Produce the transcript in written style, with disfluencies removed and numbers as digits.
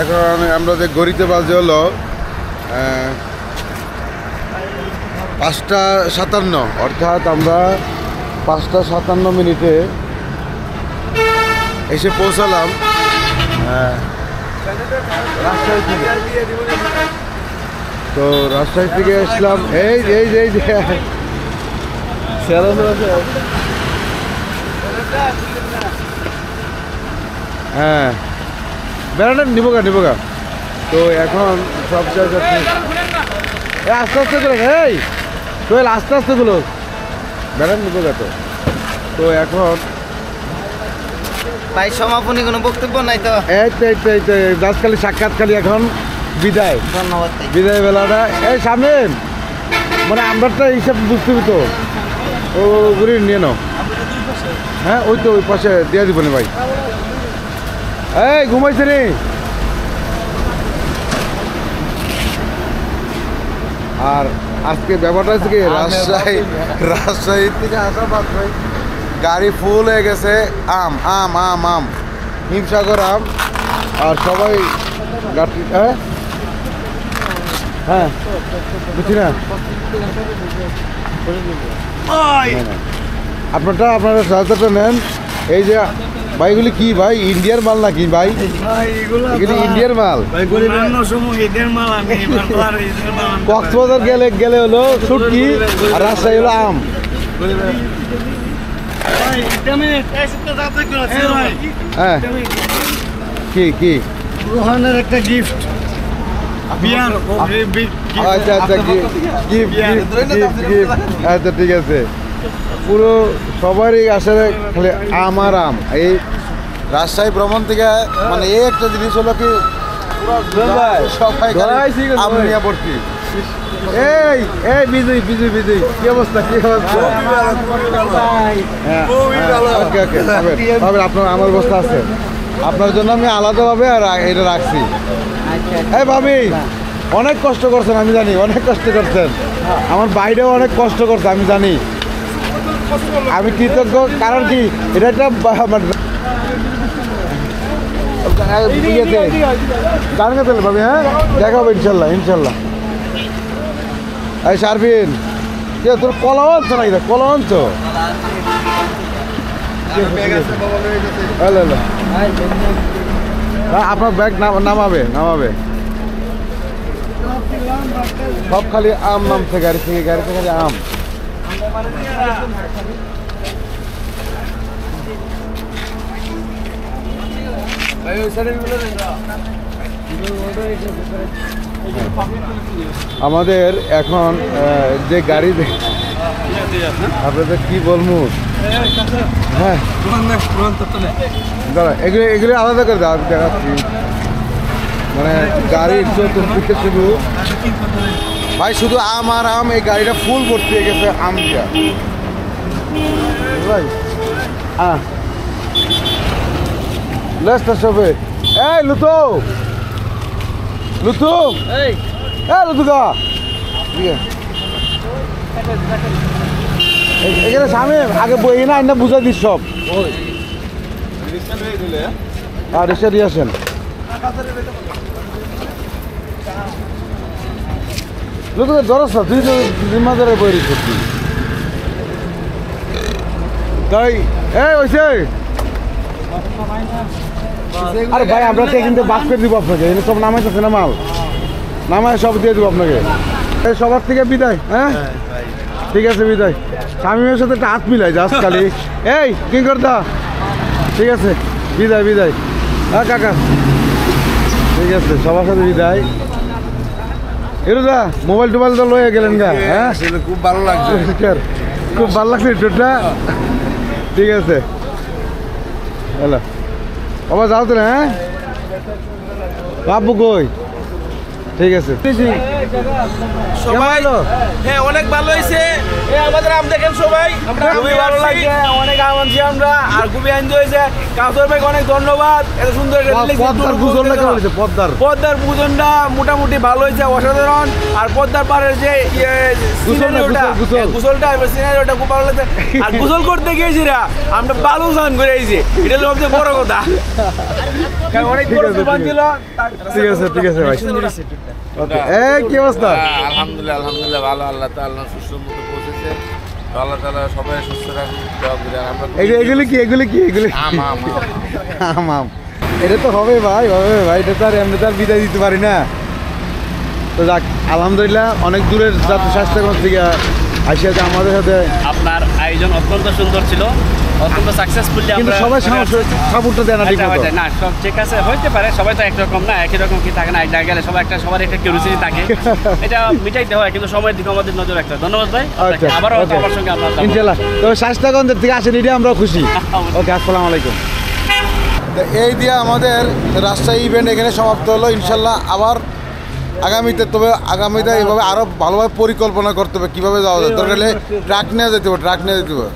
এখন আমাদের গড়িতে বাজে হলো 5:57, অর্থাৎ আমরা 5:57 এসে পৌঁছালাম রাজশাহী থেকে। তো রাজশাহী থেকে আসলাম এই হ্যাঁ বেড়াটা নিবো গা। তো এখন সব জায়গায় আস্তে আস্তে করে এই সোহেল আস্তে আস্তে গুলো বেড়া নিবো গা। তো এখন ভাই সমাপনী কোনো বক্তব্য নাই তো? এই দাসখালি সাক্ষাৎখালি এখন বিদায়। ধন্যবাদ। বিদায় বেলাটা এই সামনে মানে আমরাটা হিসাব বুঝতে তো ও ঘুরে নিয়ে নাও। হ্যাঁ ওই তো ওই পাশে দিয়ে দিব না ভাই। এই ঘুমাইছে রে। আর আজকে ব্যাপারটা হচ্ছে কি রাজশাহী থেকে আসা বাদ ভাই গাড়ি ফুল হয়ে গেছে আম আম আম আম হিমসাগর আম। আর সবাই গাড়ি হ্যাঁ বুঝছি না আপনারা সাহায্যটা নেন। এই যে ভাইগুলি কি ভাই ইন্ডিয়ার মাল নাকি ভাই? এগুলি ইন্ডিয়ার মাল। কক্সবাজার গেলে হলো শুটকি আর রাজশাহী হলো আম। হ্যাঁ কি রোহানের একটা গিফট। আচ্ছা আচ্ছা ঠিক আছে। পুরো সবারই আসলে খালি আম আর আম। এই রাজশাহী ভ্রমণ থেকে মানে এই একটা জিনিস হলো কি সবাই আম নিয়ে পড়ছি। এই বিজয় কি অবস্থা? আপনার আমার অবস্থা আছে আপনার জন্য আমি আলাদাভাবে আর এটা রাখছি। এই ভাবি অনেক কষ্ট করছেন আমি জানি, অনেক কষ্ট করছেন। আমার বাইরেও অনেক কষ্ট করছে আমি জানি। আমি কৃতজ্ঞ, কারণ কি এটা একটা জানেন তাহলে ভাবি। হ্যাঁ দেখা হবে ইনশাল্লাহ। এই শারফিন তোর কলা আনছো না? এটা কলা আনছো? আপনার ব্যাগ নামাবে সব খালি আম নামছে গাড়ি থেকে খালি আম। আমাদের এখন যে গাড়ি আপনাদের কি বলবো, হ্যাঁ দাঁড়া এগুলি আলাদা করে দেখাচ্ছি। মানে গাড়ির চতুর্দিকে শুধু ভাই শুধু আম আর আম। এই গাড়িটা ফুল ভর্তি হয়ে গেছে আম দিয়া ভাই। হ্যাঁ লেসটা সবে এই লুতু লুতুকা এখানে সামনে আগে বই না বুঝা দিস সব। আর রিক্সা দিয়ে আসেন। লুতুকে ধরস না তুই তো জিম্মাদারে বই করছি তাই। এই হয়েছে আরে ভাই আমরা তো এখান থেকে বাস করে দিব আপনাকে। এখানে সব নামাইতেছে না মাল, নামায় সব দিয়ে দেবো আপনাকে। সবার থেকে বিদায়। হ্যাঁ ঠিক আছে বিদায়। স্বামীর সাথে একটা হাত মিলাই যাস খালি। এই কি করতা? ঠিক আছে বিদায়। হ্যাঁ কাকা ঠিক আছে সবার সাথে বিদায়। এরুদা মোবাইল টোবাইল তো লয়ে গেলেন গা? হ্যাঁ খুব ভালো লাগছে টুটটা। ঠিক আছে হ্যালো বাবা যাও তো। হ্যাঁ বাবু কই? ঠিক আছে সবাই হ্যাঁ অনেক ভালো হয়েছে। আমাদের আম দেখেন সবাই, খুবই ভালো লাগছে, অনেক আম আনছি আমরা আর খুবই এনজয় হয়েছে। কাউসার ভাইকে অনেক ধন্যবাদ, এত সুন্দর পদ্মার পূজনটা মোটামুটি ভালো হয়েছে, অসাধারণ। আর পদ্মার পাড়ের যে গোসলটা সিনারিটা খুব ভালো লাগছে। আর গোসল করতে গিয়েছি আমরা বালু স্নান করে এসেছি, এটা হলো সবচেয়ে বড় কথা। অনেক বড় দোকান ছিল। ঠিক আছে ভাই। ওকে, এই কি অবস্থা? আলহামদুলিল্লাহ আলহামদুলিল্লাহ ভালো, আল্লাহ তাআলা সুস্থ মতো পৌঁছেছে। তো আল্লাহ তাআলা সবাই সুস্থ রাখুন, দোয়া করি। আর আমরা এগুলি কি আম আম আম। আম এটা তো হবে ভাই, এটা তো আর এমনি তো আর বিদায় দিতে পারি না। তো যাক, আলহামদুলিল্লাহ অনেক দূরের স্বাস্থ্যগঞ্জ থেকে আসিয়া যে আমাদের সাথে আপনার আয়োজন অত্যন্ত সুন্দর ছিল, অত্যন্ত সাকসেসফুলি কিন্তু আমরা সবাই সাপোর্টটা দেয় না ঠিক মতো। না সব ঠিক আছে, হইতে পারে, সবাই তো একরকম না, একই রকম কি থাকে না, এক জায়গায় গেলে সবার একটা কিউরিওসিটি থাকে, এটা মিটাইতে হয়, কিন্তু সময়ের দিকে আমাদের নজর রাখতে হয়। ধন্যবাদ ভাই, আচ্ছা, আবারও okay. আমার সঙ্গে আপনার ইনশাআল্লাহ। তো স্বাস্থ্যগঞ্জের থেকে আসেন, এটা আমরা খুশি। ওকে, আসসালামু আলাইকুম। তো এই দিয়ে আমাদের রাজশাহী ইভেন্ট এখানে সমাপ্ত হলো। ইনশাল্লাহ আবার আগামীতে এভাবে আরো ভালোভাবে পরিকল্পনা করতে হবে, কিভাবে যাওয়া যায়। দরকার হলে ট্রাক নিয়ে যেতে হবে।